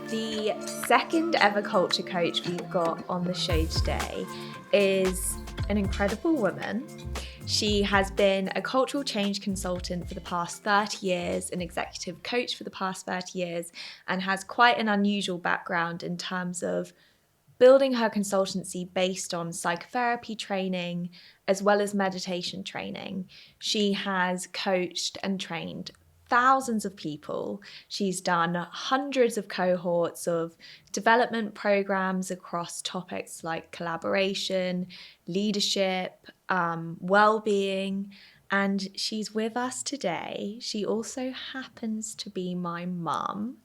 The second ever culture coach we've got on the show today is an incredible woman. She has been a cultural change consultant for the past 30 years, an executive coach for the past 30 years, and has quite an unusual background in terms of building her consultancy based on psychotherapy training as well as meditation training. She has coached and trained thousands of people. She's done hundreds of cohorts of development programs across topics like collaboration, leadership, well-being, and she's with us today. She also happens to be my mum,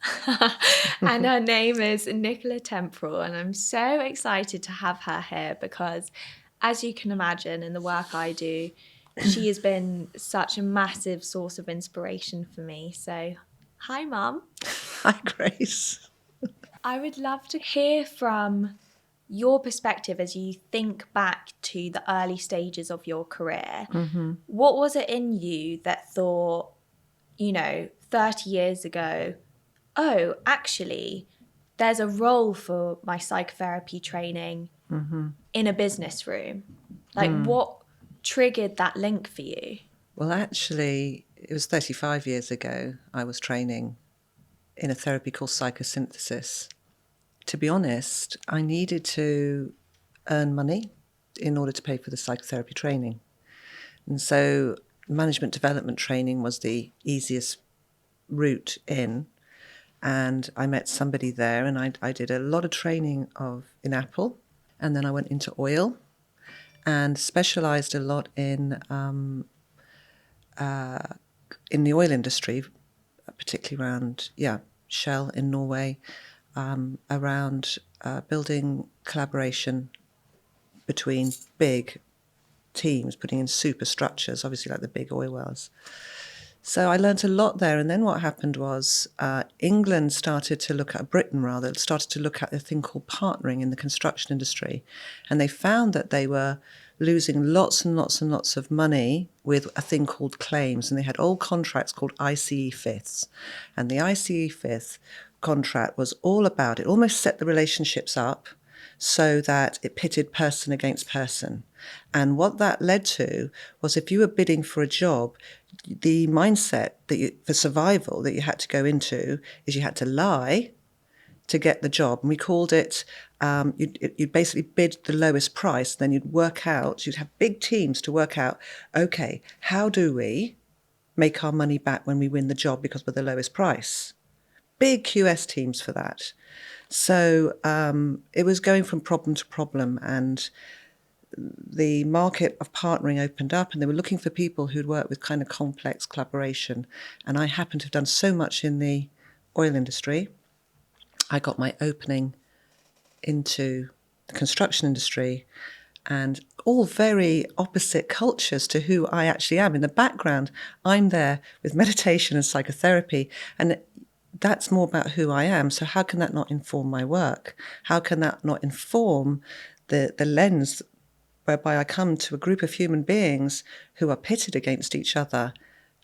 and her name is Nicola Temporal, and I'm so excited to have her here because, as you can imagine, in the work I do, she has been such a massive source of inspiration for me. So, hi, Mum. Hi, Grace. I would love to hear from your perspective as you think back to the early stages of your career. Mm-hmm. What was it in you that thought, 30 years ago, oh, actually, there's a role for my psychotherapy training in a business room? What triggered that link for you? Well, actually, it was 35 years ago. I was training in a therapy called psychosynthesis. To be honest, I needed to earn money in order to pay for the psychotherapy training. And so management development training was the easiest route in. And I met somebody there, and I did a lot of training in Apple. And then I went into oil and specialized a lot in the oil industry, particularly around Shell in Norway, around building collaboration between big teams, putting in superstructures, obviously like the big oil wells. So I learned a lot there. And then what happened was Britain started to look at a thing called partnering in the construction industry. And they found that they were losing lots and lots and lots of money with a thing called claims. And they had old contracts called ICE fifths. And the ICE fifth contract was all about it, almost set the relationships up so that it pitted person against person. And what that led to was if you were bidding for a job, the mindset for survival that you had to go into is you had to lie to get the job. And we called it, you'd basically bid the lowest price, then you'd have big teams to work out, okay, how do we make our money back when we win the job because we're the lowest price? Big QS teams for that. So it was going from problem to problem, and the market of partnering opened up, and they were looking for people who'd worked with kind of complex collaboration. And I happened to have done so much in the oil industry. I got my opening into the construction industry, and all very opposite cultures to who I actually am. In the background, I'm there with meditation and psychotherapy, and that's more about who I am. So how can that not inform my work? How can that not inform the lens whereby I come to a group of human beings who are pitted against each other?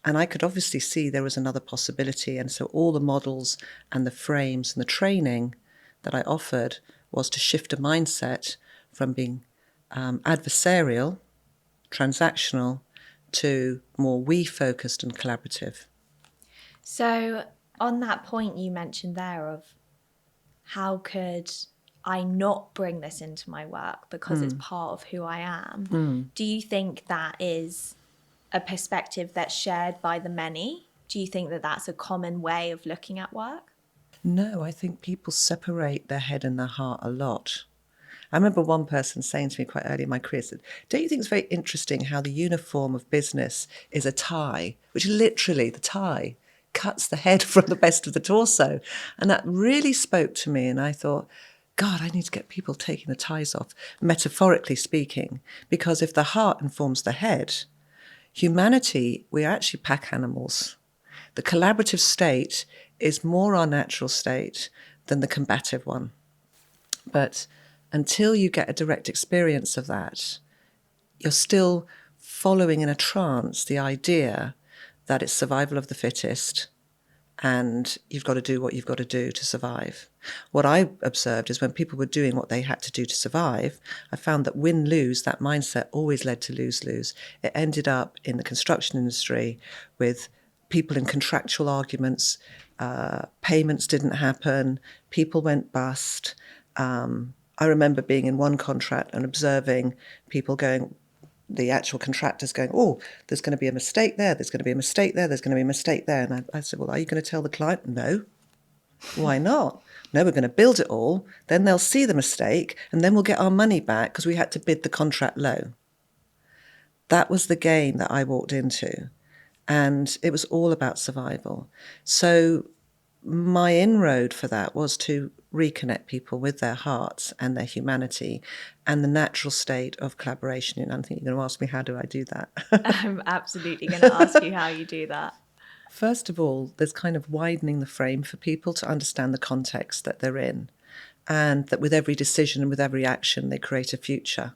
And I could obviously see there was another possibility. And so all the models and the frames and the training that I offered was to shift a mindset from being adversarial, transactional, to more we-focused and collaborative. So on that point you mentioned there of how could I not bring this into my work because it's part of who I am, do you think that is a perspective that's shared by the many? Do you think that that's a common way of looking at work? No, I think people separate their head and their heart a lot. I remember one person saying to me quite early in my career, said, don't you think it's very interesting how the uniform of business is a tie, which literally the tie cuts the head from the best of the torso? And that really spoke to me. And I thought, God, I need to get people taking the ties off, metaphorically speaking, because if the heart informs the head, humanity, we're actually pack animals. The collaborative state is more our natural state than the combative one. But until you get a direct experience of that, you're still following in a trance the idea that it's survival of the fittest and you've got to do what you've got to do to survive. What I observed is when people were doing what they had to do to survive, I found that win-lose, that mindset always led to lose-lose. It ended up in the construction industry with people in contractual arguments, payments didn't happen, people went bust. I remember being in one contract and observing people going, the actual contractors going, oh, there's going to be a mistake there, there's going to be a mistake there, there's going to be a mistake there. And I said, well, are you going to tell the client? No. Why not? No, we're going to build it all, then they'll see the mistake, and then we'll get our money back because we had to bid the contract low. That was the game that I walked into, and it was all about survival. So my inroad for that was to reconnect people with their hearts and their humanity and the natural state of collaboration. And I think you're going to ask me, how do I do that? I'm absolutely going to ask you how you do that. First of all, there's kind of widening the frame for people to understand the context that they're in, and that with every decision and with every action, they create a future.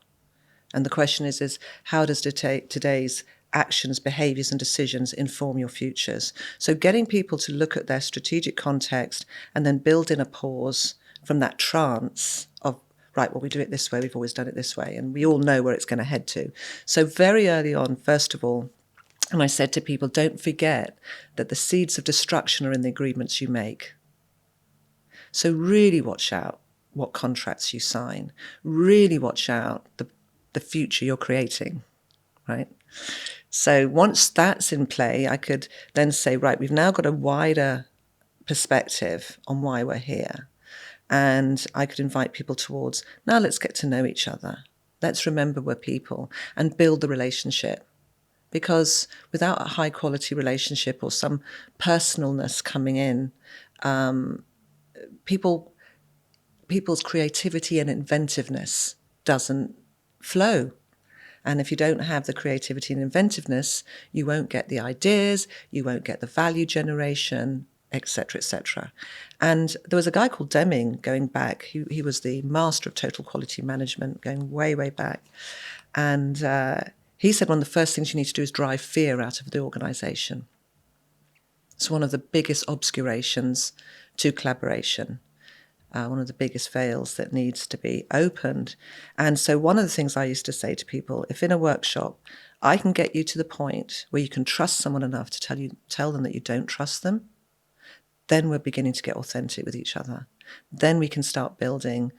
And the question is how does today's actions, behaviours and decisions inform your futures? So getting people to look at their strategic context and then build in a pause from that trance of, right, well, we do it this way, we've always done it this way, and we all know where it's going to head to. So very early on, first of all, and I said to people, don't forget that the seeds of destruction are in the agreements you make. So really watch out what contracts you sign. Really watch out the future you're creating, right? So once that's in play, I could then say, right, we've now got a wider perspective on why we're here. And I could invite people towards, now let's get to know each other. Let's remember we're people and build the relationship. Because without a high quality relationship or some personalness coming in, people's creativity and inventiveness doesn't flow. And if you don't have the creativity and inventiveness, you won't get the ideas, you won't get the value generation, etc., etc. And there was a guy called Deming going back. He was the master of total quality management going way, way back. And he said one of the first things you need to do is drive fear out of the organisation. It's one of the biggest obscurations to collaboration. One of the biggest veils that needs to be opened. And so one of the things I used to say to people, if in a workshop I can get you to the point where you can trust someone enough to tell them that you don't trust them, then we're beginning to get authentic with each other. Then we can start building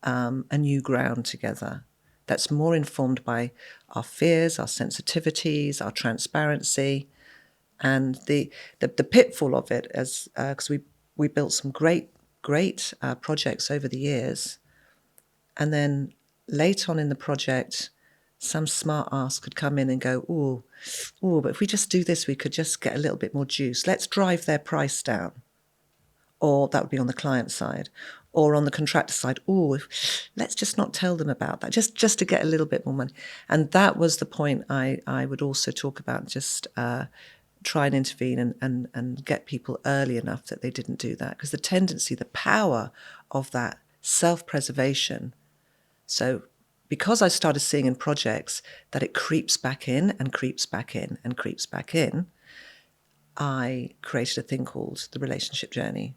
a new ground together that's more informed by our fears, our sensitivities, our transparency. And the pitfall of it is, because we built some great projects over the years, and then late on in the project, some smart ass could come in and go, oh, but if we just do this, we could just get a little bit more juice. Let's drive their price down. Or that would be on the client side. Or on the contractor side, let's just not tell them about that, just to get a little bit more money. And that was the point I would also talk about, just try and intervene and get people early enough that they didn't do that. Because the tendency, the power of that self-preservation. So because I started seeing in projects that it creeps back in and creeps back in and creeps back in, I created a thing called the relationship journey.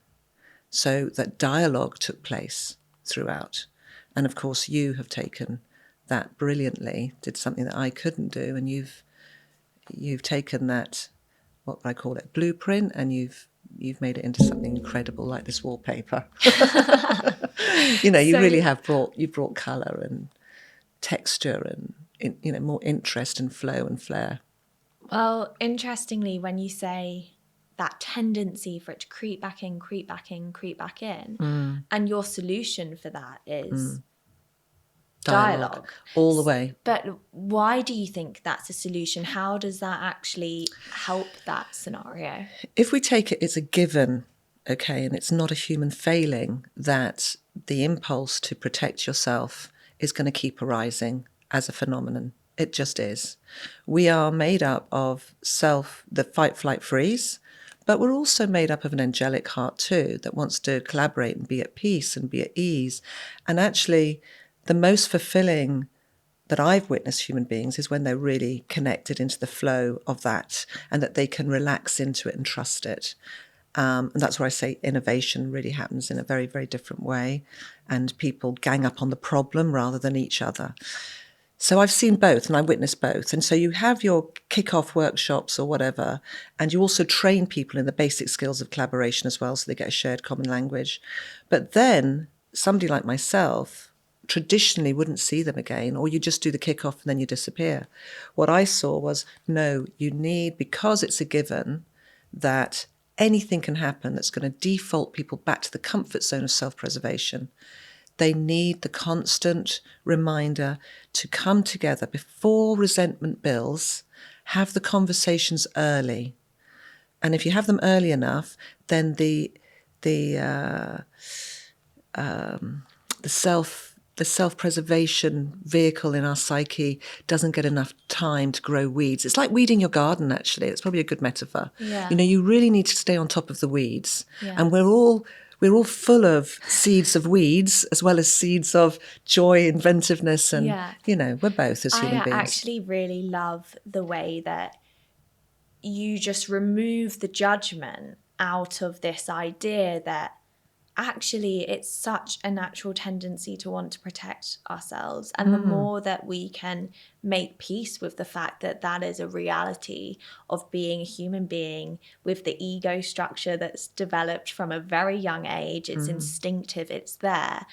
So that dialogue took place throughout. And of course, you have taken that brilliantly, did something that I couldn't do, and you've taken that, what I call it, blueprint, and you've made it into something incredible like this wallpaper. You really have brought colour and texture and more interest and flow and flair. Well, interestingly, when you say that tendency for it to creep back in, and your solution for that is dialogue. All the way. But why do you think that's a solution? How does that actually help that scenario? If we take it, it's a given, okay, and it's not a human failing that the impulse to protect yourself is going to keep arising as a phenomenon. It just is. We are made up of the fight, flight, freeze, but we're also made up of an angelic heart too that wants to collaborate and be at peace and be at ease. And actually, the most fulfilling that I've witnessed human beings is when they're really connected into the flow of that and that they can relax into it and trust it. And that's where I say innovation really happens in a very, very different way. And people gang up on the problem rather than each other. So I've seen both and I witnessed both. And so you have your kick-off workshops or whatever, and you also train people in the basic skills of collaboration as well, so they get a shared common language. But then somebody like myself traditionally wouldn't see them again, or you just do the kick-off and then you disappear. What I saw was, no, you need, because it's a given that anything can happen that's going to default people back to the comfort zone of self-preservation. They need the constant reminder to come together before resentment builds, have the conversations early. And if you have them early enough, then the self-preservation vehicle in our psyche doesn't get enough time to grow weeds. It's like weeding your garden, actually. It's probably a good metaphor. Yeah. You know, you really need to stay on top of the weeds. Yeah. And we're all full of seeds of weeds as well as seeds of joy, inventiveness, and, you know, we're both as human beings. I actually really love the way that you just remove the judgment out of this idea that actually it's such a natural tendency to want to protect ourselves. And the more that we can make peace with the fact that that is a reality of being a human being with the ego structure that's developed from a very young age, it's instinctive, it's there.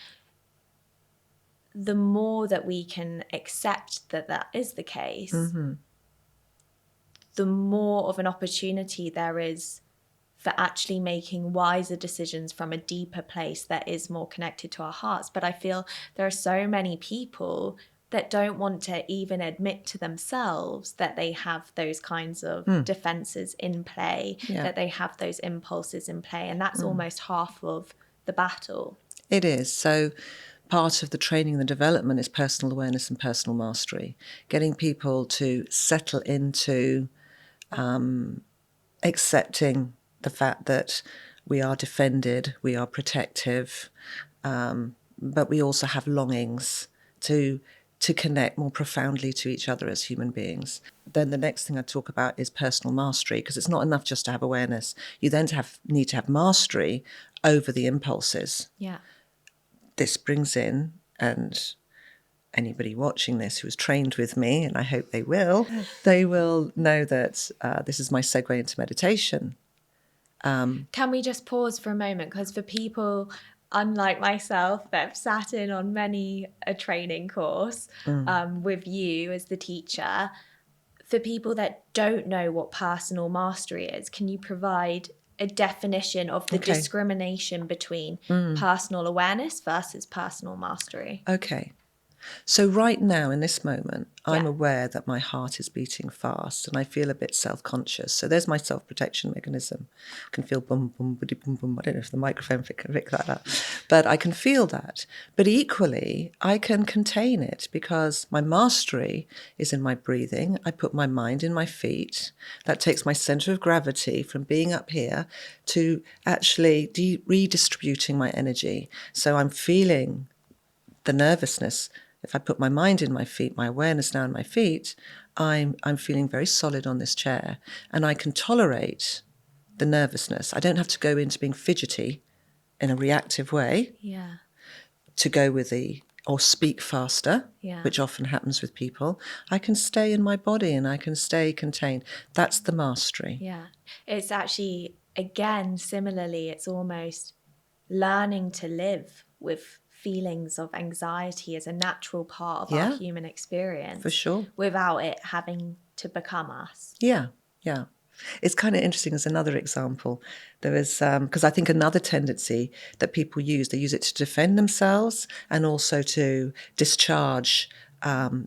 The more that we can accept that that is the case, the more of an opportunity there is for actually making wiser decisions from a deeper place that is more connected to our hearts. But I feel there are so many people that don't want to even admit to themselves that they have those kinds of defenses in play, that they have those impulses in play. And that's almost half of the battle. It is. So part of the training and the development is personal awareness and personal mastery, getting people to settle into accepting the fact that we are defended, we are protective, but we also have longings to connect more profoundly to each other as human beings. Then the next thing I talk about is personal mastery, because it's not enough just to have awareness. You then need to have mastery over the impulses. Yeah. This brings in, and anybody watching this who has trained with me, and I hope they will know that this is my segue into meditation. Can we just pause for a moment? Because for people, unlike myself, that have sat in on many a training course with you as the teacher, for people that don't know what personal mastery is, can you provide a definition of the discrimination between personal awareness versus personal mastery? Okay. So right now, in this moment, I'm aware that my heart is beating fast and I feel a bit self-conscious. So there's my self-protection mechanism. I can feel boom, boom, boom, boom, boom. I don't know if the microphone can pick that up, but I can feel that. But equally, I can contain it because my mastery is in my breathing. I put my mind in my feet. That takes my center of gravity from being up here to actually redistributing my energy. So I'm feeling the nervousness. If I put my mind in my feet, my awareness now in my feet, I'm feeling very solid on this chair, and I can tolerate the nervousness. I don't have to go into being fidgety in a reactive way to go with or speak faster, which often happens with people. I can stay in my body and I can stay contained. That's the mastery. Yeah. It's actually, again, similarly, it's almost learning to live with feelings of anxiety as a natural part of our human experience. For sure. Without it having to become us. Yeah. It's kind of interesting as another example. There is, because I think another tendency that people use, they use it to defend themselves and also to discharge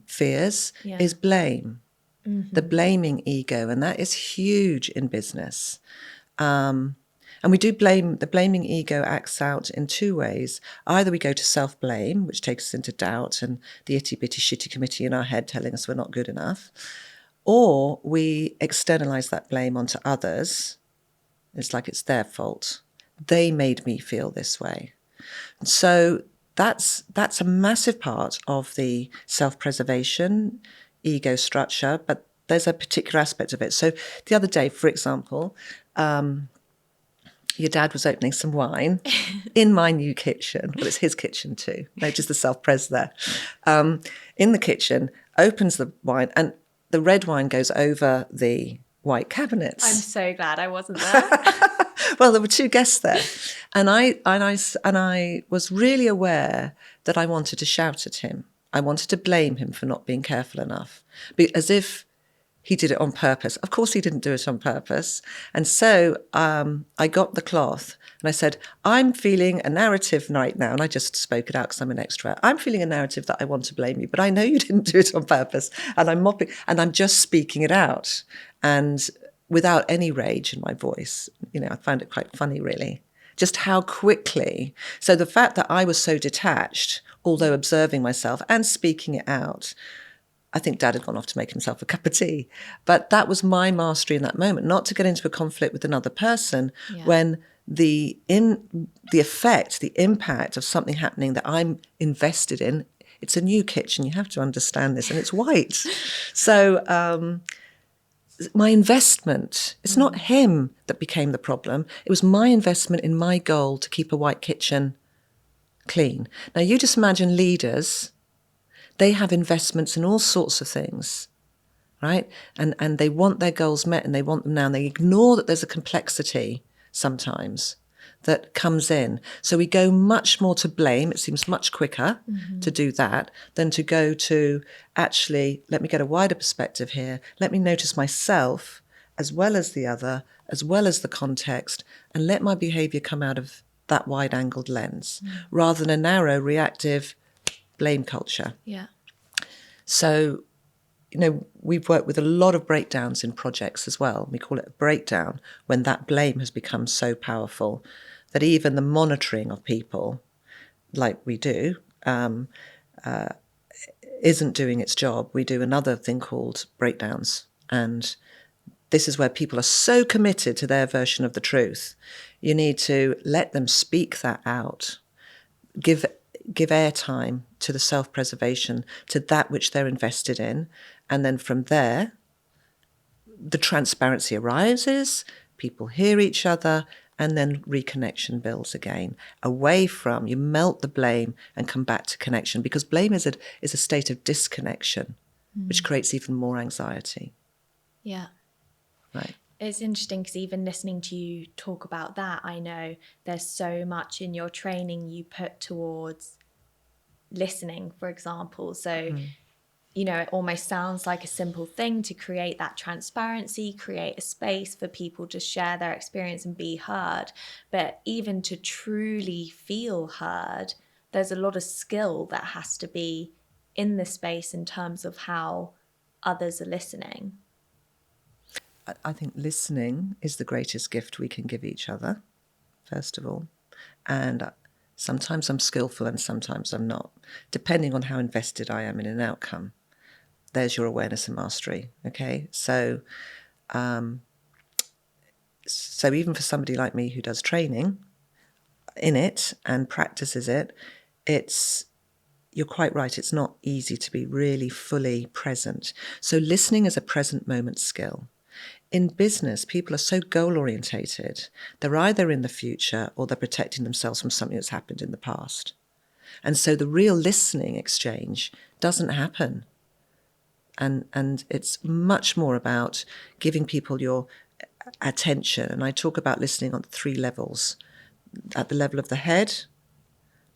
fears, is blame. The blaming ego, and that is huge in business. And we do blame. The blaming ego acts out in two ways. Either we go to self-blame, which takes us into doubt and the itty-bitty shitty committee in our head telling us we're not good enough, or we externalize that blame onto others. It's like it's their fault. They made me feel this way. So that's a massive part of the self-preservation ego structure, but there's a particular aspect of it. So the other day, for example, your dad was opening some wine in my new kitchen. Well, it's his kitchen too. Notice the self-pres there. In the kitchen, opens the wine, and the red wine goes over the white cabinets. I'm so glad I wasn't there. Well, there were two guests there, and I was really aware that I wanted to shout at him. I wanted to blame him for not being careful enough, as if he did it on purpose. Of course, he didn't do it on purpose. And so I got the cloth and I said, I'm feeling a narrative right now. And I just spoke it out because I'm an extrovert. I'm feeling a narrative that I want to blame you, but I know you didn't do it on purpose. And I'm mopping and I'm just speaking it out. And without any rage in my voice, I found it quite funny, really. Just how quickly. So the fact that I was so detached, although observing myself and speaking it out, I think Dad had gone off to make himself a cup of tea. But that was my mastery in that moment, not to get into a conflict with another person when the effect, the impact of something happening that I'm invested in, it's a new kitchen, you have to understand this, and it's white. So my investment, it's not him that became the problem. It was my investment in my goal to keep a white kitchen clean. Now, you just imagine leaders. They have investments in all sorts of things, right? And they want their goals met and they want them now. And they ignore that there's a complexity sometimes that comes in. So we go much more to blame. It seems much quicker to do that than to go to actually, let me get a wider perspective here. Let me notice myself as well as the other, as well as the context, and let my behavior come out of that wide-angled lens rather than a narrow, reactive blame culture. Yeah. So, we've worked with a lot of breakdowns in projects as well. We call it a breakdown when that blame has become so powerful that even the monitoring of people, like we do, isn't doing its job. We do another thing called breakdowns. And this is where people are so committed to their version of the truth. You need to let them speak that out, give airtime to the self-preservation, to that which they're invested in. And then from there, the transparency arises, people hear each other, and then reconnection builds again. Away from, you melt the blame and come back to connection, because blame is a state of disconnection, which creates even more anxiety. Yeah. Right. It's interesting because even listening to you talk about that, I know there's so much in your training you put towards listening, for example. So, it almost sounds like a simple thing to create that transparency, create a space for people to share their experience and be heard. But even to truly feel heard, there's a lot of skill that has to be in the space in terms of how others are listening. I think listening is the greatest gift we can give each other, first of all. And sometimes I'm skillful and sometimes I'm not, depending on how invested I am in an outcome. There's your awareness and mastery, okay? So even for somebody like me who does training in it and practices it, you're quite right, it's not easy to be really fully present. So listening is a present moment skill. In business, people are so goal-orientated. They're either in the future or they're protecting themselves from something that's happened in the past. And so the real listening exchange doesn't happen. And it's much more about giving people your attention. And I talk about listening on 3 levels. At the level of the head,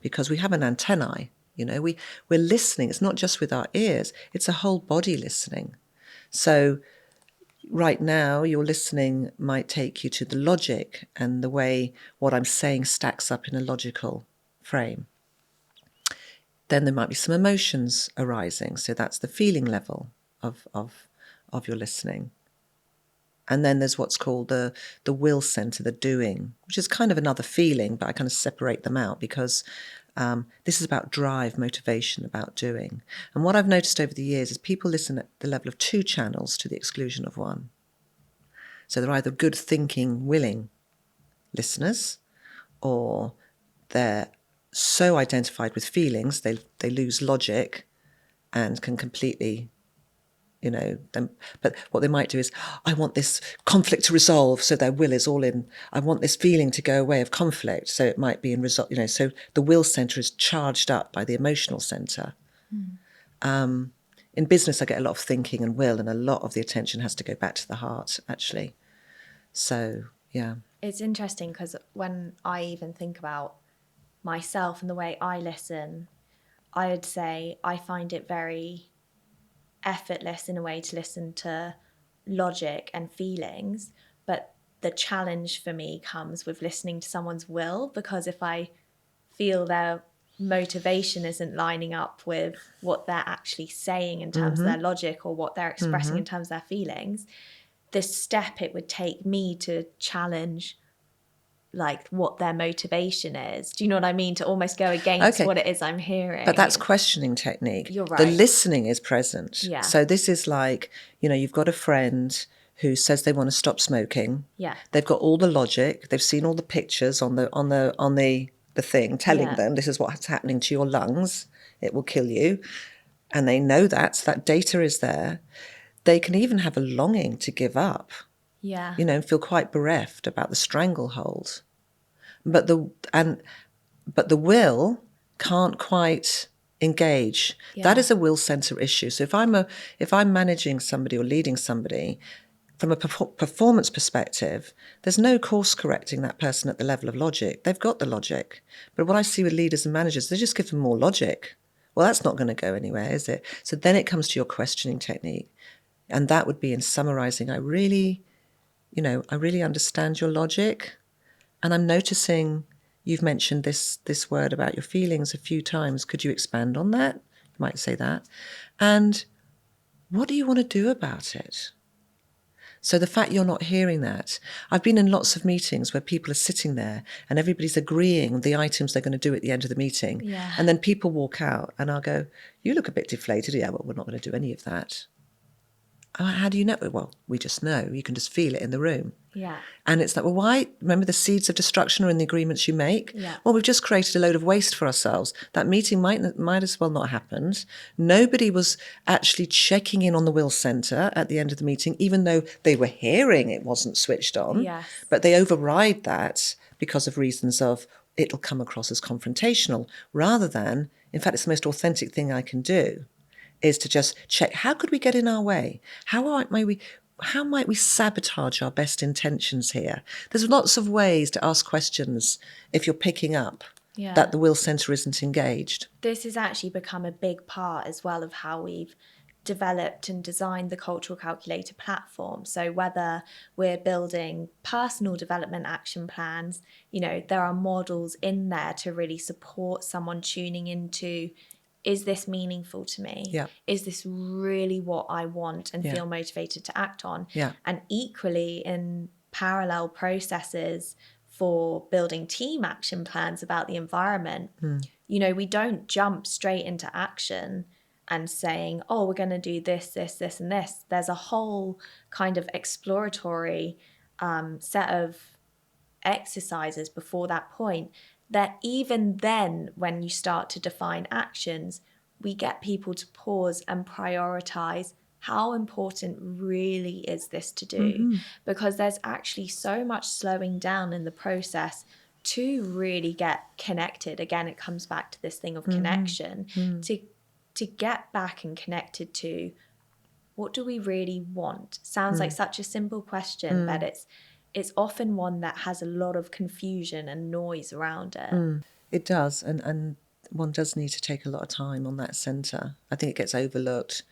because we have an antennae, we're listening. It's not just with our ears, it's a whole body listening. So right now, your listening might take you to the logic and the way what I'm saying stacks up in a logical frame. Then there might be some emotions arising. So that's the feeling level of your listening. And then there's what's called the will center, the doing, which is kind of another feeling, but I kind of separate them out because this is about drive, motivation, about doing. And what I've noticed over the years is people listen at the level of 2 channels to the exclusion of 1. So they're either good thinking, willing listeners, or they're so identified with feelings, they lose logic and can completely But what they might do is, I want this conflict to resolve, so their will is all in, I want this feeling to go away of conflict, so it might be in resolve, so the will center is charged up by the emotional center. In business, I get a lot of thinking and will, and a lot of the attention has to go back to the heart, actually. So, yeah. It's interesting because when I even think about myself and the way I listen, I would say I find it very effortless in a way to listen to logic and feelings, but the challenge for me comes with listening to someone's will, because if I feel their motivation isn't lining up with what they're actually saying in terms of their logic, or what they're expressing in terms of their feelings, the step it would take me to challenge like what their motivation is. Do you know what I mean? To almost go against what it is I'm hearing. But that's questioning technique. You're right. The listening is present. Yeah. So this is like, you've got a friend who says they want to stop smoking. Yeah. They've got all the logic. They've seen all the pictures on the thing telling them this is what's happening to your lungs. It will kill you. And they know that. So that data is there. They can even have a longing to give up. Yeah. And feel quite bereft about the stranglehold. But the will can't quite engage. Yeah. That is a will center issue. So if I'm managing somebody or leading somebody from a performance perspective, there's no course correcting that person at the level of logic. They've got the logic. But what I see with leaders and managers, they just give them more logic. Well, that's not going to go anywhere, is it? So then it comes to your questioning technique. And that would be in summarizing, I really understand your logic. And I'm noticing you've mentioned this word about your feelings a few times. Could you expand on that? You might say that. And what do you want to do about it? So the fact you're not hearing that, I've been in lots of meetings where people are sitting there and everybody's agreeing the items they're going to do at the end of the meeting. Yeah. And then people walk out and I'll go, you look a bit deflated. Yeah, well, we're not going to do any of that. How do you know? Well, we just know. You can just feel it in the room. Yeah. And it's like, well, why? Remember, the seeds of destruction are in the agreements you make? Yeah. Well, we've just created a load of waste for ourselves. That meeting might as well not have happened. Nobody was actually checking in on the will centre at the end of the meeting, even though they were hearing it wasn't switched on. Yes. But they override that because of reasons of it'll come across as confrontational, rather than, in fact, it's the most authentic thing I can do, is to just check, how could we get in our way? How might we sabotage our best intentions here? There's lots of ways to ask questions if you're picking up that the will centre isn't engaged. This has actually become a big part as well of how we've developed and designed the Cultural Calculator platform. So whether we're building personal development action plans, there are models in there to really support someone tuning into, is this meaningful to me? Yeah. Is this really what I want and feel motivated to act on? Yeah. And equally in parallel processes for building team action plans about the environment, we don't jump straight into action and saying, oh, we're going to do this, this, this, and this. There's a whole kind of exploratory set of exercises before that point, that even then, when you start to define actions, we get people to pause and prioritize how important really is this to do, because there's actually so much slowing down in the process to really get connected. Again, it comes back to this thing of connection, to get back and connected to, what do we really want? Sounds like such a simple question, but it's often one that has a lot of confusion and noise around it. It does, and one does need to take a lot of time on that centre. I think it gets overlooked.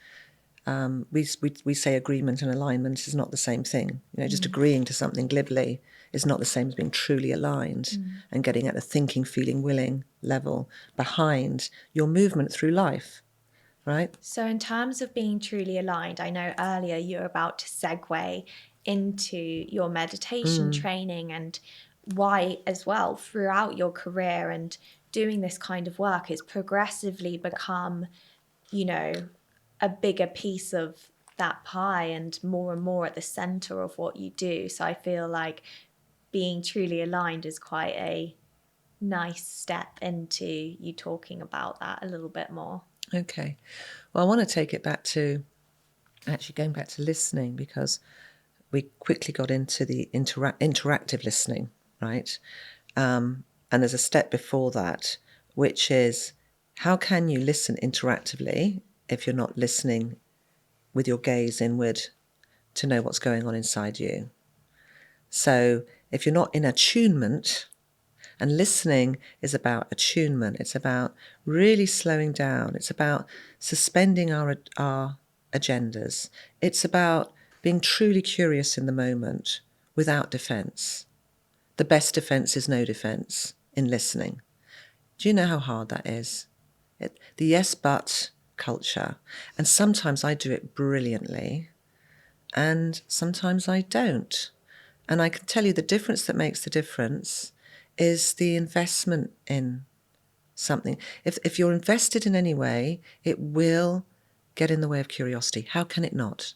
We say agreement and alignment is not the same thing. Just agreeing to something glibly is not the same as being truly aligned and getting at the thinking, feeling, willing level behind your movement through life, right? So in terms of being truly aligned, I know earlier you were about to segue into your meditation training and why as well throughout your career and doing this kind of work, it's progressively become, a bigger piece of that pie and more at the center of what you do. So I feel like being truly aligned is quite a nice step into you talking about that a little bit more. Okay. Well, I want to take it back to actually going back to listening, because we quickly got into the interactive listening, right? And there's a step before that, which is, how can you listen interactively if you're not listening with your gaze inward to know what's going on inside you? So if you're not in attunement, and listening is about attunement, it's about really slowing down, it's about suspending our agendas, it's about being truly curious in the moment without defense. The best defense is no defense in listening. Do you know how hard that is? The yes but culture. And sometimes I do it brilliantly, and sometimes I don't. And I can tell you the difference that makes the difference is the investment in something. If you're invested in any way, it will get in the way of curiosity. How can it not?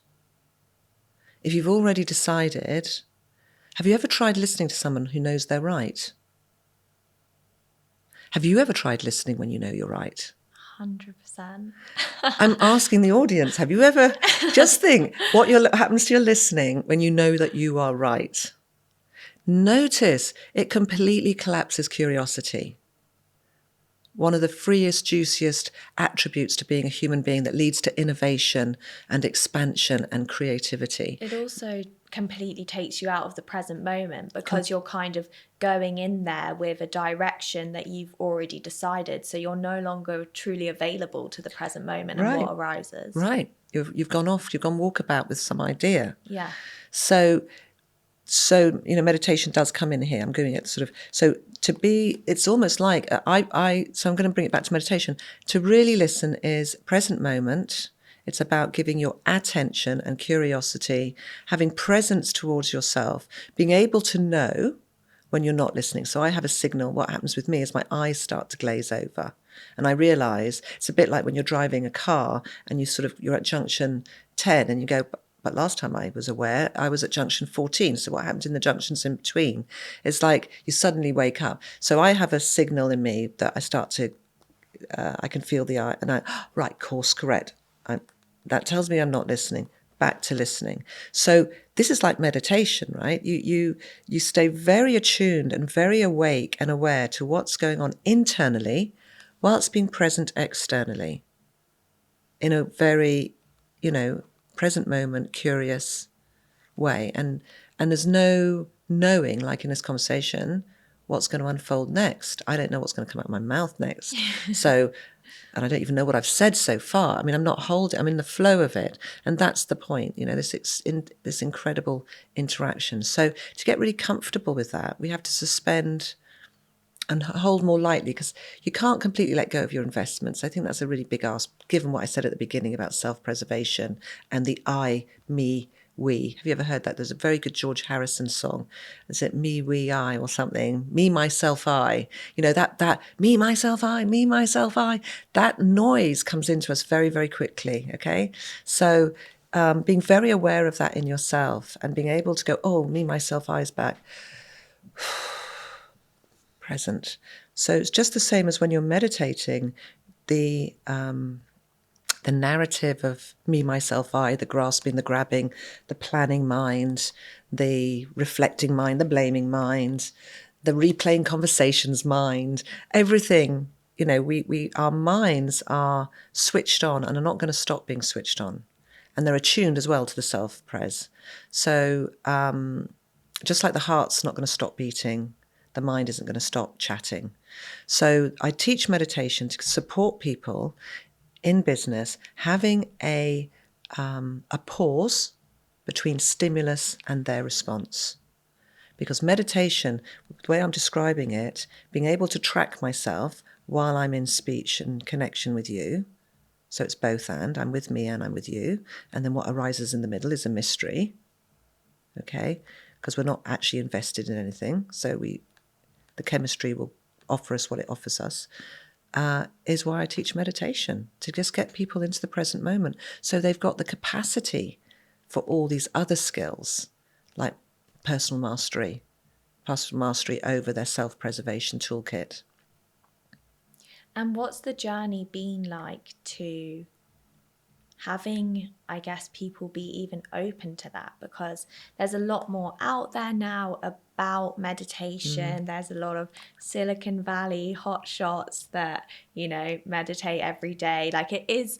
If you've already decided, have you ever tried listening to someone who knows they're right? Have you ever tried listening when you know you're right? 100%. I'm asking the audience, have you ever, just think what happens to your listening when you know that you are right? Notice it completely collapses curiosity. One of the freest, juiciest attributes to being a human being that leads to innovation and expansion and creativity. It also completely takes you out of the present moment, because you're kind of going in there with a direction that you've already decided. So you're no longer truly available to the present moment and what arises. Right. You've gone walkabout with some idea. Yeah. So, meditation does come in here. I'm doing it sort of, it's almost like, so I'm going to bring it back to meditation. To really listen is present moment. It's about giving your attention and curiosity, having presence towards yourself, being able to know when you're not listening. So I have a signal. What happens with me is my eyes start to glaze over. And I realize it's a bit like when you're driving a car and you're at junction 10 and you go, but last time I was aware, I was at junction 14. So what happened in the junctions in between? It's like you suddenly wake up. So I have a signal in me that I start to, I can feel the eye and right, course correct. That tells me I'm not listening. Back to listening. So this is like meditation, right? You stay very attuned and very awake and aware to what's going on internally whilst being present externally in a very, present moment, curious way. And there's no knowing, like in this conversation, what's going to unfold next. I don't know what's going to come out of my mouth next. And I don't even know what I've said so far. I mean, I'm in the flow of it. And that's the point, this incredible interaction. So to get really comfortable with that, we have to suspend and hold more lightly, because you can't completely let go of your investments. I think that's a really big ask, given what I said at the beginning about self-preservation and the I, me, we. Have you ever heard that? There's a very good George Harrison song. Is it me, we, I, or something? Me, myself, I. That me, myself, I, me, myself, I. That noise comes into us very, very quickly, okay? So being very aware of that in yourself and being able to go, oh, me, myself, I is back. Present. So it's just the same as when you're meditating, the narrative of me, myself, I, the grasping, the grabbing, the planning mind, the reflecting mind, the blaming mind, the replaying conversations mind, everything, our minds are switched on and are not going to stop being switched on. And they're attuned as well to the self-pres. So just like the heart's not going to stop beating, the mind isn't going to stop chatting. So I teach meditation to support people in business having a pause between stimulus and their response. Because meditation, the way I'm describing it, being able to track myself while I'm in speech and connection with you, so it's both and, I'm with me and I'm with you, and then what arises in the middle is a mystery, okay? Because we're not actually invested in anything, so the chemistry will offer us what it offers us, is why I teach meditation, to just get people into the present moment. So they've got the capacity for all these other skills, like personal mastery over their self-preservation toolkit. And what's the journey been like to having, I guess, people be even open to that, because there's a lot more out there now about meditation. There's a lot of Silicon Valley hot shots that, meditate every day. Like, it is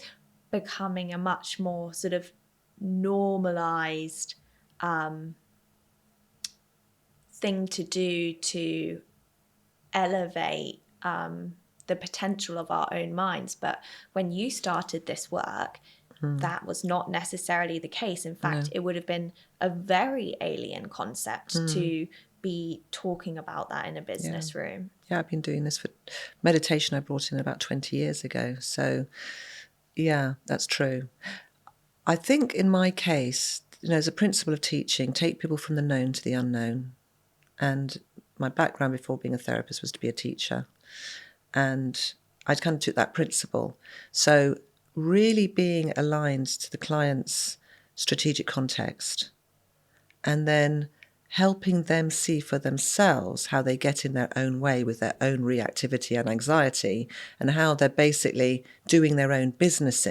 becoming a much more sort of normalized thing to do to elevate the potential of our own minds. But when you started this work, that was not necessarily the case. In fact, it would have been a very alien concept to be talking about that in a business room. Yeah, I've been doing this for meditation. I brought in about 20 years ago. So, yeah, that's true. I think in my case, as a principle of teaching, take people from the known to the unknown. And my background before being a therapist was to be a teacher. And I kind of took that principle. So really being aligned to the client's strategic context, and then helping them see for themselves how they get in their own way with their own reactivity and anxiety, and how they're basically doing their own business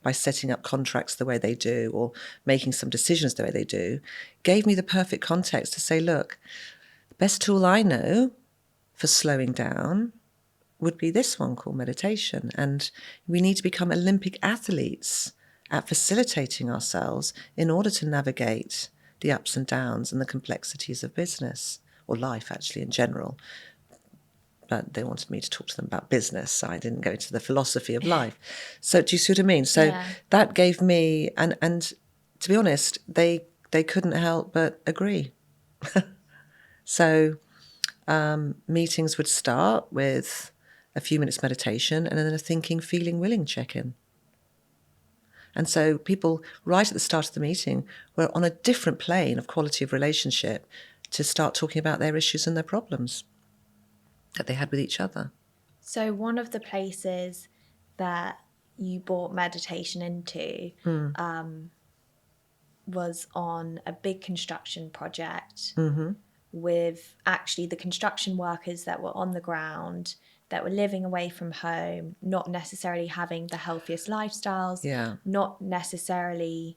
by setting up contracts the way they do or making some decisions the way they do, gave me the perfect context to say, look, the best tool I know for slowing down would be this one called meditation. And we need to become Olympic athletes at facilitating ourselves in order to navigate the ups and downs and the complexities of business, or life actually in general. But they wanted me to talk to them about business, so I didn't go into the philosophy of life. So do you see what I mean? So that gave me, and to be honest, they couldn't help but agree. So meetings would start with a few minutes meditation and then a thinking, feeling, willing check-in. And so people right at the start of the meeting were on a different plane of quality of relationship to start talking about their issues and their problems that they had with each other. So one of the places that you brought meditation into was on a big construction project with actually the construction workers that were on the ground, that were living away from home, not necessarily having the healthiest lifestyles, not necessarily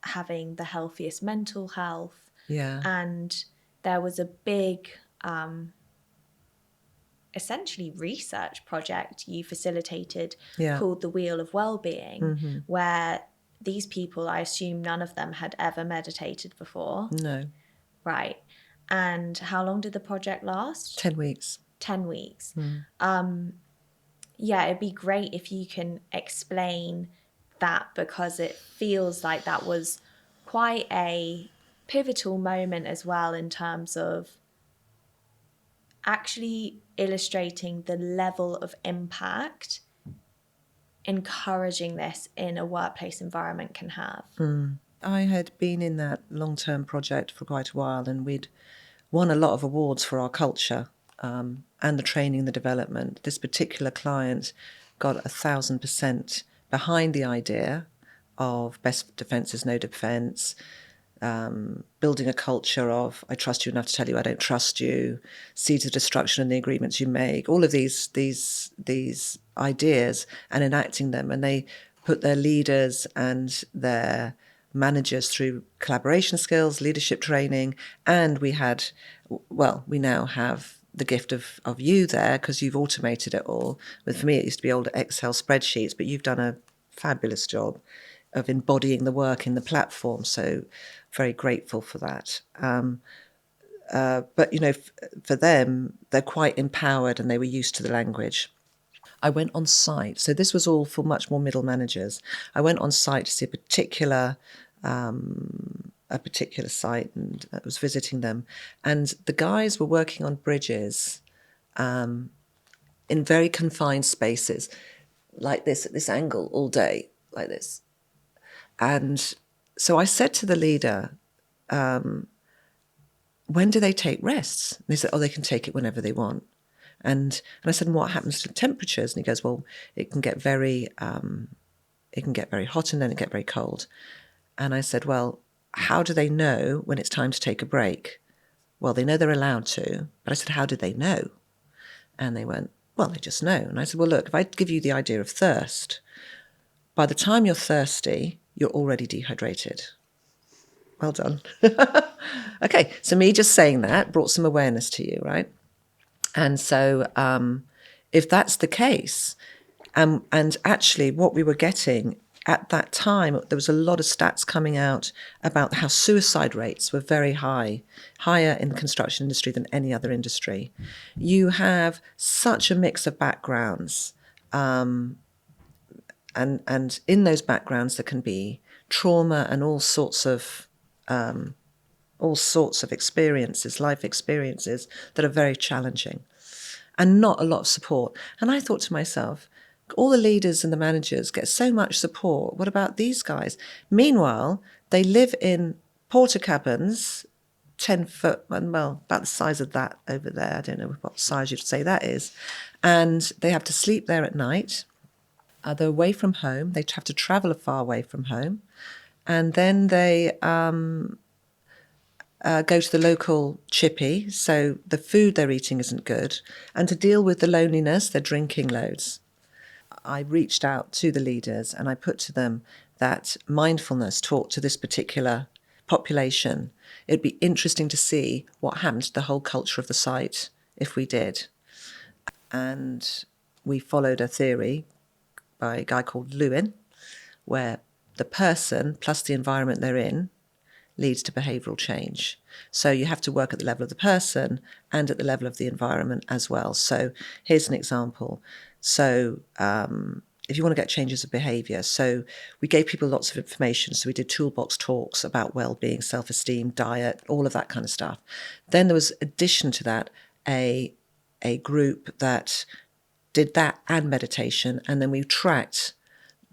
having the healthiest mental health. And there was a big essentially research project you facilitated called the Wheel of Wellbeing, where these people, I assume none of them had ever meditated before. No. Right. And how long did the project last? 10 weeks. 10 weeks. Yeah, it'd be great if you can explain that, because it feels like that was quite a pivotal moment as well in terms of actually illustrating the level of impact encouraging this in a workplace environment can have. I had been in that long-term project for quite a while, and we'd won a lot of awards for our culture and the training, the development. This particular client got 1,000% behind the idea of best defence is no defence, building a culture of I trust you enough to tell you I don't trust you, seeds of destruction and the agreements you make, all of these ideas, and enacting them. And they put their leaders and their managers through collaboration skills, leadership training, and we now have the gift of you there because you've automated it all. But for me, it used to be old Excel spreadsheets, but you've done a fabulous job of embodying the work in the platform. So very grateful for that. But, for them, they're quite empowered and they were used to the language. I went on site. So this was all for much more middle managers. I went on site to see a particular site, and I was visiting them. And the guys were working on bridges in very confined spaces, like this, at this angle all day, like this. And so I said to the leader, when do they take rests? And they said, they can take it whenever they want. And I said, what happens to temperatures? And he goes, well, it can get very hot and then it get very cold. And I said, well, how do they know when it's time to take a break? Well, they know they're allowed to. But I said, how do they know? And they went, well, they just know. And I said, well, look, if I give you the idea of thirst, by the time you're thirsty, you're already dehydrated. Well done. Okay, so me just saying that brought some awareness to you, right? And so if that's the case, and actually what we were getting at that time, there was a lot of stats coming out about how suicide rates were very high, higher in the construction industry than any other industry. You have such a mix of backgrounds, and in those backgrounds there can be trauma and all sorts of experiences, life experiences that are very challenging, and not a lot of support. And I thought to myself, all the leaders and the managers get so much support. What about these guys? Meanwhile, they live in porta cabins, 10 foot, well, about the size of that over there. I don't know what size you'd say that is. And they have to sleep there at night. They're away from home. They have to travel far away from home. And then they go to the local chippy, so the food they're eating isn't good. And to deal with the loneliness, they're drinking loads. I reached out to the leaders and I put to them that mindfulness taught to this particular population. It'd be interesting to see what happened to the whole culture of the site if we did. And we followed a theory by a guy called Lewin, where the person plus the environment they're in leads to behavioural change. So you have to work at the level of the person and at the level of the environment as well. So here's an example. So if you want to get changes of behaviour, so we gave people lots of information. So we did toolbox talks about well-being, self-esteem, diet, all of that kind of stuff. Then there was, addition to that, a group that did that and meditation, and then we tracked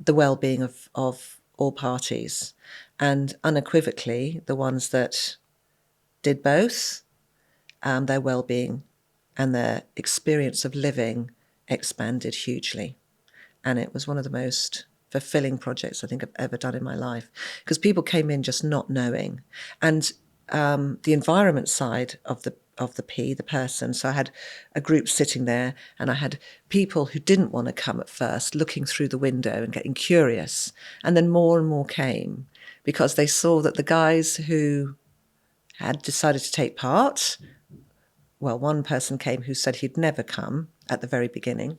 the well-being of all parties. And unequivocally, the ones that did both, their well-being and their experience of living expanded hugely. And it was one of the most fulfilling projects I think I've ever done in my life, because people came in just not knowing. And the environment side of the P, the person. So I had a group sitting there, and I had people who didn't want to come at first, looking through the window and getting curious. And then more and more came, because they saw that the guys who had decided to take part, well, one person came who said he'd never come at the very beginning.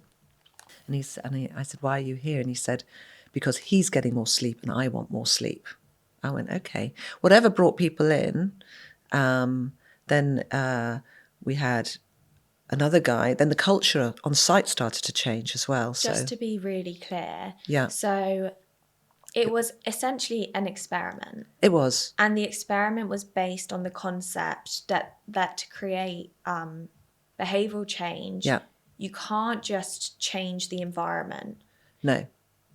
And I said, why are you here? And he said, because he's getting more sleep and I want more sleep. I went, okay. Whatever brought people in, then we had another guy. Then the culture on site started to change as well. Just to be really clear. Yeah. So it was essentially an experiment. It was. And the experiment was based on the concept that to create behavioural change, yeah, you can't just change the environment. No.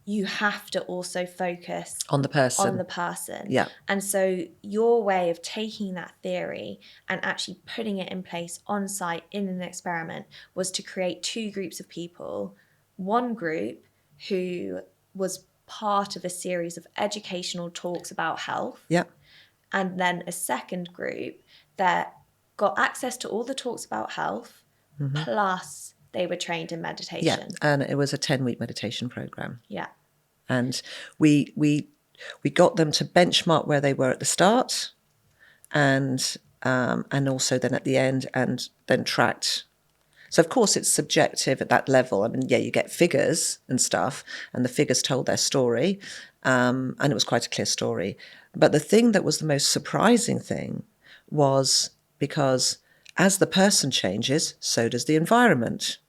You have to also focus on the person. Yeah. And so your way of taking that theory and actually putting it in place on site in an experiment was to create two groups of people. One group who was part of a series of educational talks about health. Yeah. And then a second group that got access to all the talks about health, plus they were trained in meditation. Yeah, and it was a 10-week meditation program. Yeah. And we got them to benchmark where they were at the start, and also then at the end, and then tracked. So of course it's subjective at that level. I mean, yeah, you get figures and stuff, and the figures told their story, and it was quite a clear story. But the thing that was the most surprising thing was, because as the person changes, so does the environment.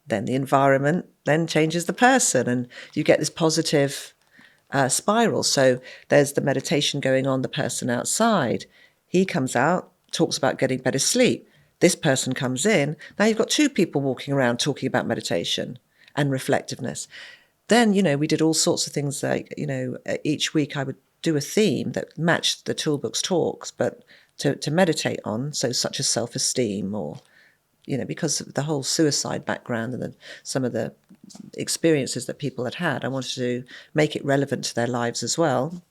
Then the environment then changes the person, and you get this positive spiral. So there's the meditation going on, the person outside. He comes out, talks about getting better sleep. This person comes in. Now you've got two people walking around talking about meditation and reflectiveness. Then, we did all sorts of things like, each week I would do a theme that matched the toolbox talks, but to meditate on, so such as self-esteem, or, because of the whole suicide background and some of the experiences that people had, I wanted to make it relevant to their lives as well.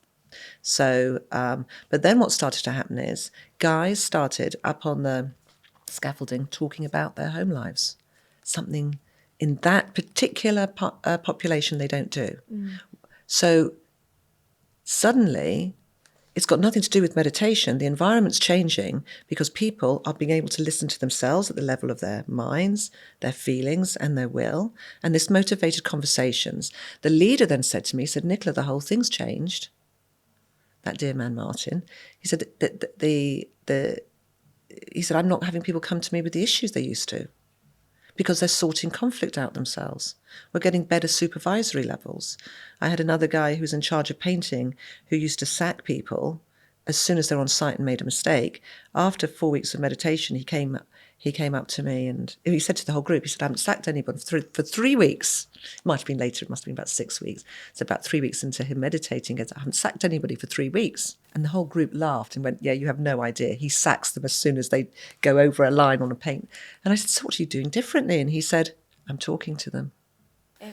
So, but then what started to happen is guys started up on the scaffolding talking about their home lives, something in that particular population they don't do. So suddenly, it's got nothing to do with meditation. The environment's changing because people are being able to listen to themselves at the level of their minds, their feelings, and their will, and this motivated conversations. The leader then said to me, he said, Nicola, the whole thing's changed. That dear man, Martin, he said, he said, I'm not having people come to me with the issues they used to because they're sorting conflict out themselves. We're getting better supervisory levels. I had another guy who was in charge of painting who used to sack people as soon as they're on site and made a mistake. After 4 weeks of meditation, he came up to me and he said to the whole group, he said, I haven't sacked anybody for 3 weeks. It might have been later, it must have been about 6 weeks. So about 3 weeks into him meditating, he goes, I haven't sacked anybody for 3 weeks. And the whole group laughed and went, yeah, you have no idea. He sacks them as soon as they go over a line on a paint. And I said, so what are you doing differently? And he said, I'm talking to them.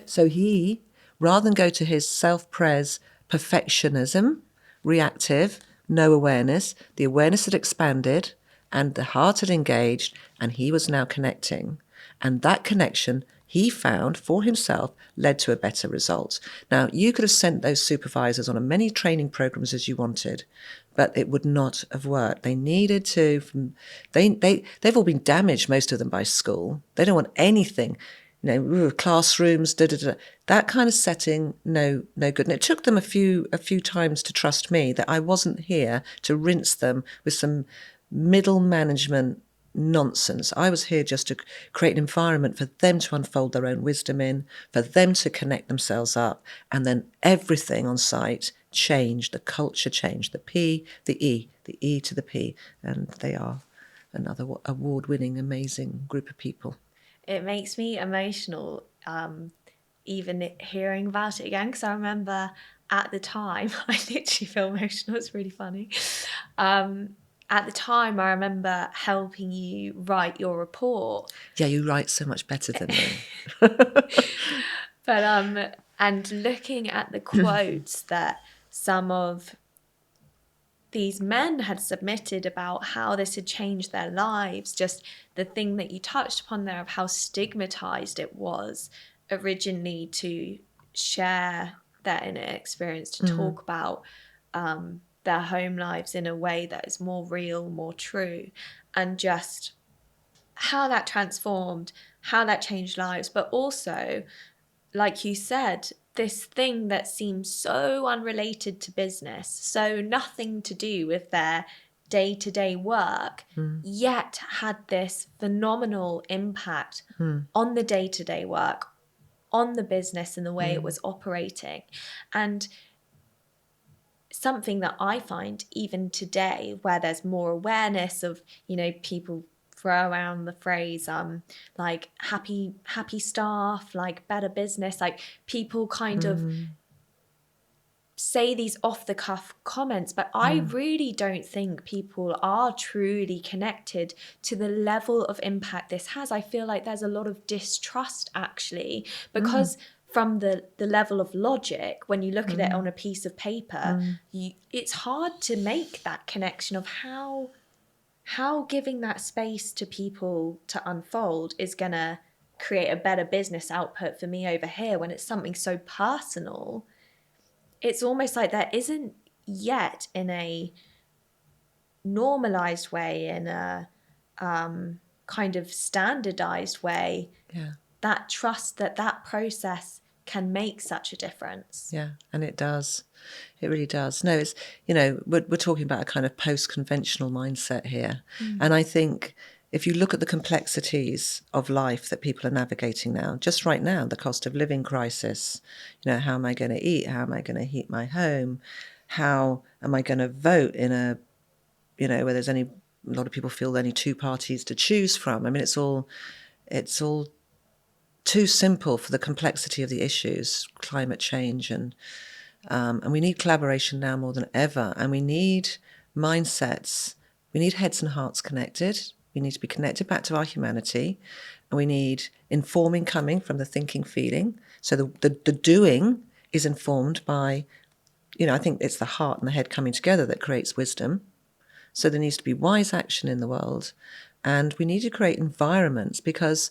So he, rather than go to his self-pres perfectionism, reactive, no awareness, the awareness had expanded and the heart had engaged and he was now connecting. And that connection he found for himself led to a better result. Now, you could have sent those supervisors on as many training programs as you wanted, but it would not have worked. They needed to, they've all been damaged, most of them, by school. They don't want anything, classrooms, that kind of setting, no good. And it took them a few times to trust me that I wasn't here to rinse them with some middle management nonsense. I was here just to create an environment for them to unfold their own wisdom in, for them to connect themselves up, and then everything on site changed, the culture changed, the P, the E to the P, and they are another award-winning, amazing group of people. It makes me emotional, even hearing about it again, because I remember at the time, I literally feel emotional, it's really funny. At the time, I remember helping you write your report. Yeah, you write so much better than me. But and looking at the quotes that some of these men had submitted about how this had changed their lives, just the thing that you touched upon there of how stigmatized it was originally to share their inner experience, to talk about their home lives in a way that is more real, more true, and just how that transformed, how that changed lives, but also, like you said, this thing that seems so unrelated to business, so nothing to do with their day-to-day work, yet had this phenomenal impact on the day-to-day work, on the business and the way it was operating. And something that I find even today, where there's more awareness of, people throw around the phrase like happy staff, like better business, like people kind of say these off the cuff comments, but I really don't think people are truly connected to the level of impact this has. I feel like there's a lot of distrust actually, because from the level of logic, when you look at it on a piece of paper, it's hard to make that connection of how giving that space to people to unfold is going to create a better business output for me over here when it's something so personal. It's almost like there isn't yet, in a normalized way, in a kind of standardized way, that trust that process can make such a difference. Yeah, and it does. It really does. No, it's, we're talking about a kind of post-conventional mindset here. And I think if you look at the complexities of life that people are navigating now, just right now, the cost of living crisis, how am I going to eat? How am I going to heat my home? How am I going to vote in a, where there's a lot of people feel only two parties to choose from. I mean, it's all too simple for the complexity of the issues, climate change, and we need collaboration now more than ever. And we need mindsets. We need heads and hearts connected. We need to be connected back to our humanity. And we need informing coming from the thinking, feeling. So the doing is informed by, I think it's the heart and the head coming together that creates wisdom. So there needs to be wise action in the world. And we need to create environments, because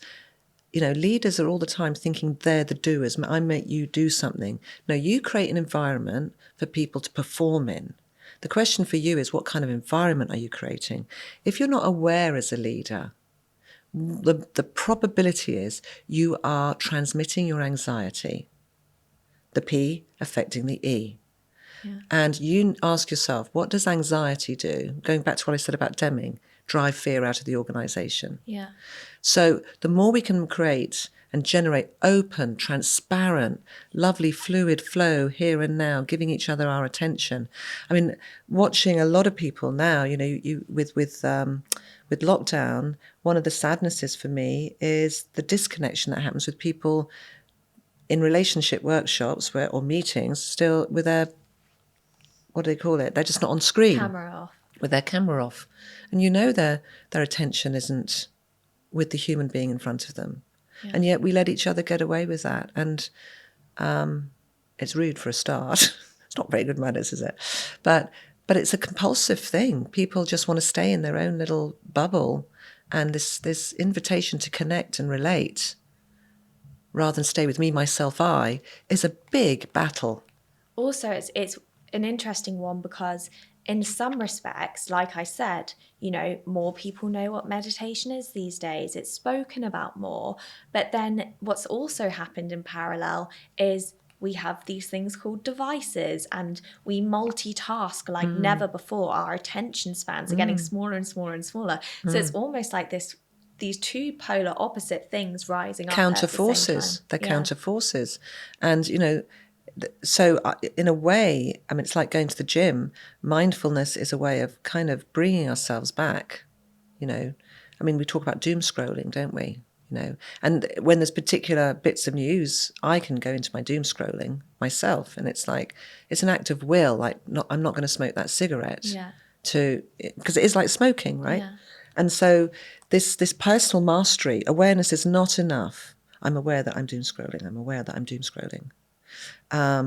leaders are all the time thinking they're the doers. I make you do something. No, you create an environment for people to perform in. The question for you is, what kind of environment are you creating? If you're not aware as a leader, the probability is you are transmitting your anxiety, the P affecting the E. Yeah. And you ask yourself, what does anxiety do? Going back to what I said about Deming, drive fear out of the organisation. Yeah. So the more we can create and generate open, transparent, lovely, fluid flow here and now, giving each other our attention. I mean, watching a lot of people now, with lockdown, one of the sadnesses for me is the disconnection that happens with people in relationship workshops or meetings still with their, what do they call it? They're just not on screen. Camera off. With their camera off. And their attention isn't with the human being in front of them. Yeah. And yet we let each other get away with that. And it's rude for a start. It's not very good manners, is it? But it's a compulsive thing. People just want to stay in their own little bubble. And this invitation to connect and relate, rather than stay with me, myself, I, is a big battle. Also, it's an interesting one because in some respects, like I said, more people know what meditation is these days. It's spoken about more. But then what's also happened in parallel is we have these things called devices and we multitask like never before. Our attention spans are getting smaller and smaller and smaller. So it's almost like these two polar opposite things rising up counter at the forces. same time. They're counter forces. And, so in a way, I mean, it's like going to the gym. Mindfulness is a way of kind of bringing ourselves back, I mean, we talk about doom scrolling, don't we? And when there's particular bits of news, I can go into my doom scrolling myself. And it's like, it's an act of will. Like, I'm not going to smoke that cigarette. Yeah. Because it is like smoking, right? Yeah. And so this personal mastery, awareness is not enough. I'm aware that I'm doom scrolling. I'm aware that I'm doom scrolling. I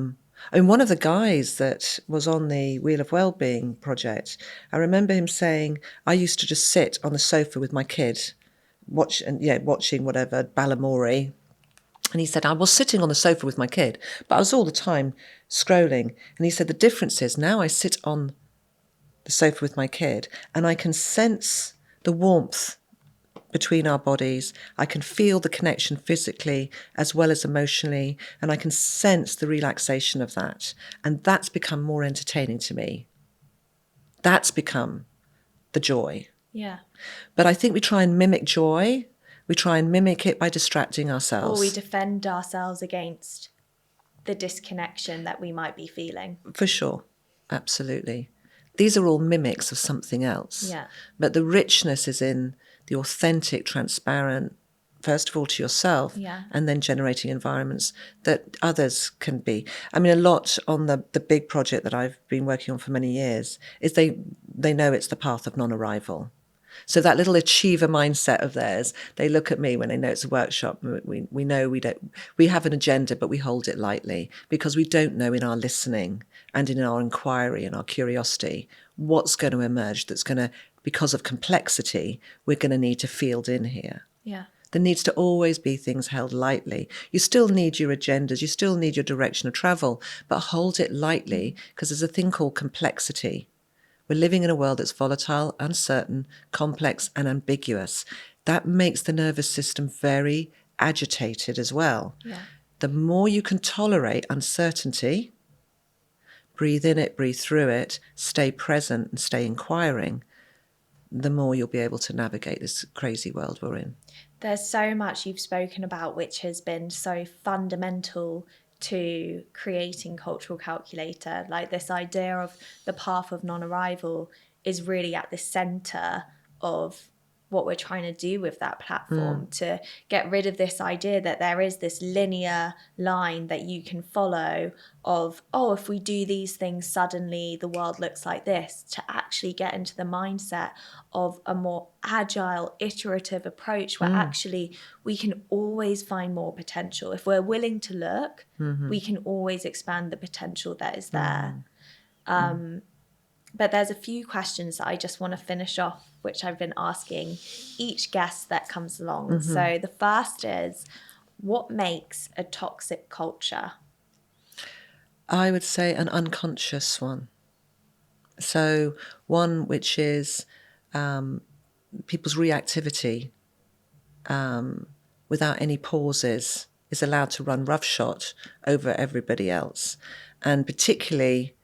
mean, one of the guys that was on the Wheel of Wellbeing project, I remember him saying, I used to just sit on the sofa with my kid, watching whatever, Balamory. And he said, I was sitting on the sofa with my kid, but I was all the time scrolling. And he said, the difference is now I sit on the sofa with my kid and I can sense the warmth between our bodies. I can feel the connection physically as well as emotionally, and I can sense the relaxation of that. And that's become more entertaining to me. That's become the joy. Yeah. But I think we try and mimic joy. We try and mimic it by distracting ourselves. Or we defend ourselves against the disconnection that we might be feeling. For sure. Absolutely. These are all mimics of something else. Yeah. But the richness is in the authentic, transparent, first of all to yourself, and then generating environments that others can be. I mean, a lot on the big project that I've been working on for many years is they know it's the path of non-arrival. So that little achiever mindset of theirs, they look at me when they know it's a workshop. We know we have an agenda, but we hold it lightly because we don't know in our listening and in our inquiry and our curiosity what's going to emerge that's going to, because of complexity, we're going to need to field in here. Yeah. There needs to always be things held lightly. You still need your agendas, you still need your direction of travel, but hold it lightly because there's a thing called complexity. We're living in a world that's volatile, uncertain, complex, and ambiguous. That makes the nervous system very agitated as well. Yeah. The more you can tolerate uncertainty, breathe in it, breathe through it, stay present and stay inquiring, the more you'll be able to navigate this crazy world we're in. There's so much you've spoken about which has been so fundamental to creating Cultural Calculator. Like this idea of the path of non-arrival is really at the centre of what we're trying to do with that platform, to get rid of this idea that there is this linear line that you can follow of, oh, if we do these things, suddenly the world looks like this, to actually get into the mindset of a more agile, iterative approach where actually we can always find more potential. If we're willing to look, we can always expand the potential that is there. But there's a few questions that I just want to finish off which I've been asking each guest that comes along. So the first is, what makes a toxic culture? I would say an unconscious one. So one which is people's reactivity without any pauses is allowed to run roughshod over everybody else, and particularly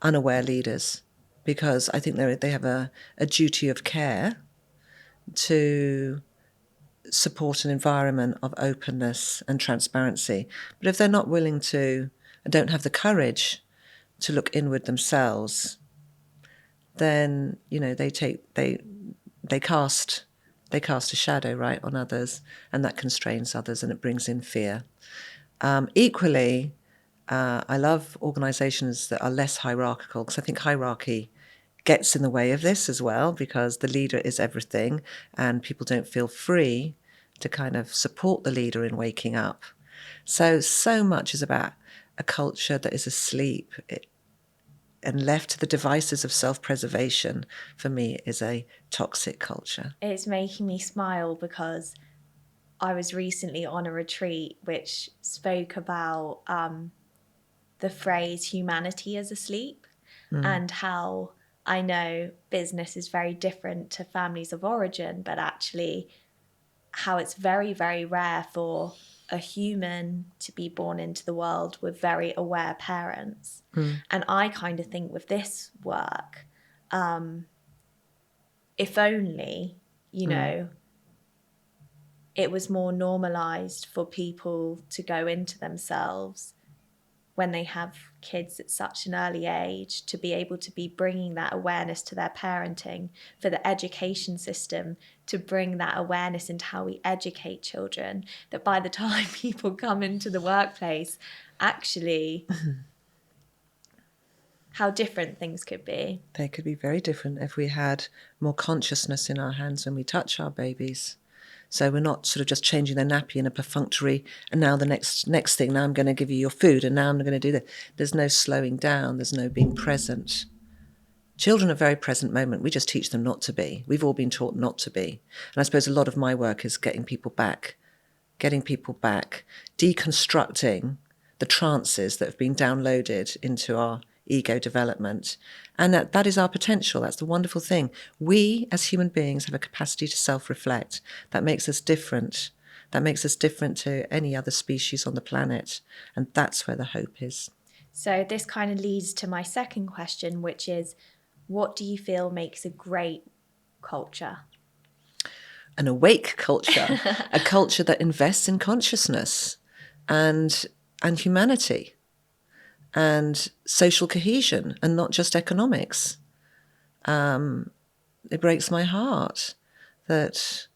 unaware leaders, because I think they have a duty of care to support an environment of openness and transparency. But if they're not willing to and don't have the courage to look inward themselves, then they cast a shadow, right, on others, and that constrains others, and it brings in fear. Equally, I love organisations that are less hierarchical, because I think hierarchy gets in the way of this as well, because the leader is everything, and people don't feel free to kind of support the leader in waking up. So much is about a culture that is asleep and left to the devices of self-preservation, for me, is a toxic culture. It's making me smile because I was recently on a retreat which spoke about the phrase humanity is asleep, and how I know business is very different to families of origin, but actually how it's very, very rare for a human to be born into the world with very aware parents. And I kind of think with this work, if only, it was more normalized for people to go into themselves when they have kids at such an early age, to be able to be bringing that awareness to their parenting, for the education system to bring that awareness into how we educate children, that by the time people come into the workplace, actually, how different things could be. They could be very different if we had more consciousness in our hands when we touch our babies. So we're not sort of just changing their nappy in a perfunctory, and now the next thing, now I'm going to give you your food, and now I'm going to do that. There's no slowing down. There's no being present. Children are very present moment. We just teach them not to be. We've all been taught not to be. And I suppose a lot of my work is getting people back, deconstructing the trances that have been downloaded into our ego development. And that is our potential. That's the wonderful thing. We, as human beings, have a capacity to self-reflect. That makes us different. That makes us different to any other species on the planet. And that's where the hope is. So this kind of leads to my second question, which is, what do you feel makes a great culture? An awake culture, a culture that invests in consciousness and humanity and social cohesion, and not just economics. It breaks my heart that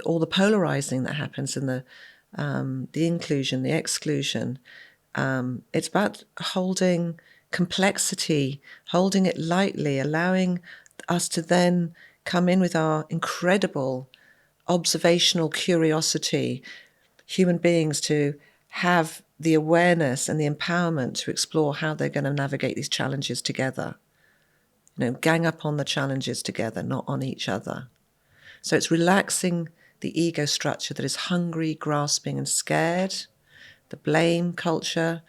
all the polarizing that happens in the inclusion, the exclusion. It's about holding complexity, holding it lightly, allowing us to then come in with our incredible observational curiosity, human beings to have the awareness and the empowerment to explore how they're going to navigate these challenges together. Gang up on the challenges together, not on each other. So it's relaxing the ego structure that is hungry, grasping, and scared, the blame culture,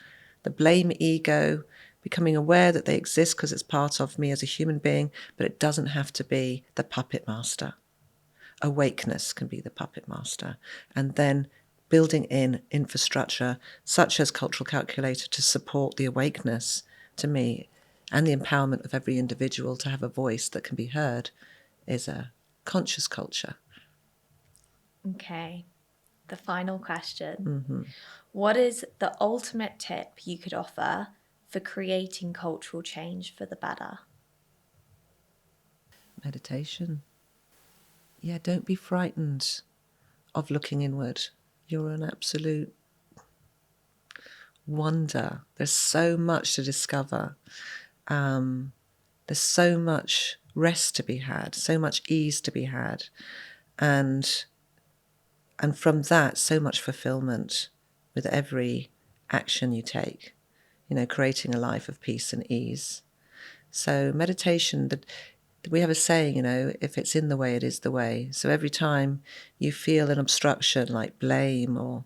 the blame ego, becoming aware that they exist because it's part of me as a human being, but it doesn't have to be the puppet master. Awakeness can be the puppet master. And then building in infrastructure such as Cultural Calculator to support the awakeness, to me, and the empowerment of every individual to have a voice that can be heard, is a conscious culture. Okay, the final question. What is the ultimate tip you could offer for creating cultural change for the better? Meditation. Yeah, don't be frightened of looking inward. You're an absolute wonder. There's so much to discover. There's so much rest to be had, so much ease to be had. And from that, so much fulfillment with every action you take, creating a life of peace and ease. So meditation, we have a saying, you know, if it's in the way, it is the way. So every time you feel an obstruction like blame or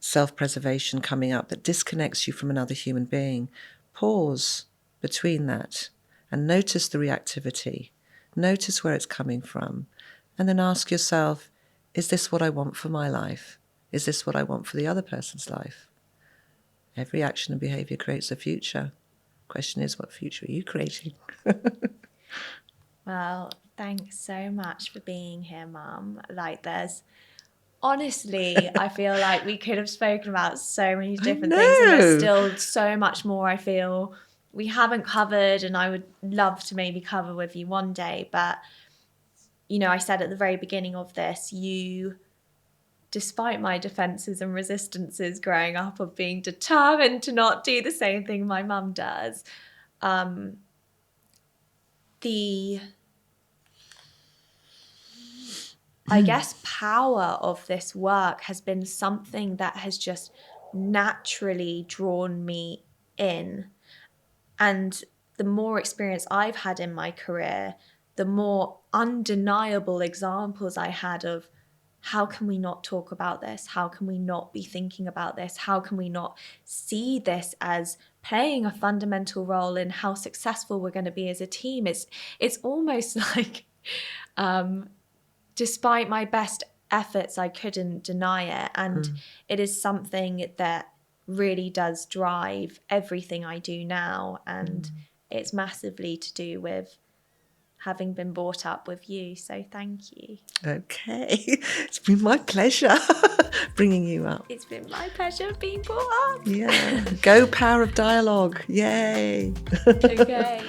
self-preservation coming up that disconnects you from another human being, pause between that and notice the reactivity. Notice where it's coming from. And then ask yourself, is this what I want for my life? Is this what I want for the other person's life? Every action and behaviour creates a future. Question is, what future are you creating? Well, thanks so much for being here, Mum. Like, honestly, I feel like we could have spoken about so many different things, and there's still so much more I feel we haven't covered, and I would love to maybe cover with you one day. But, you know, I said at the very beginning of this, despite my defenses and resistances growing up of being determined to not do the same thing my mum does, the, I guess, power of this work has been something that has just naturally drawn me in. And the more experience I've had in my career, the more undeniable examples I had of how can we not talk about this? How can we not be thinking about this? How can we not see this as playing a fundamental role in how successful we're going to be as a team? It's almost like, despite my best efforts, I couldn't deny it. And it is something that really does drive everything I do now. And it's massively to do with having been brought up with you. So thank you. Okay. It's been my pleasure bringing you up. It's been my pleasure being brought up. Yeah. Go power of dialogue. Yay. Okay.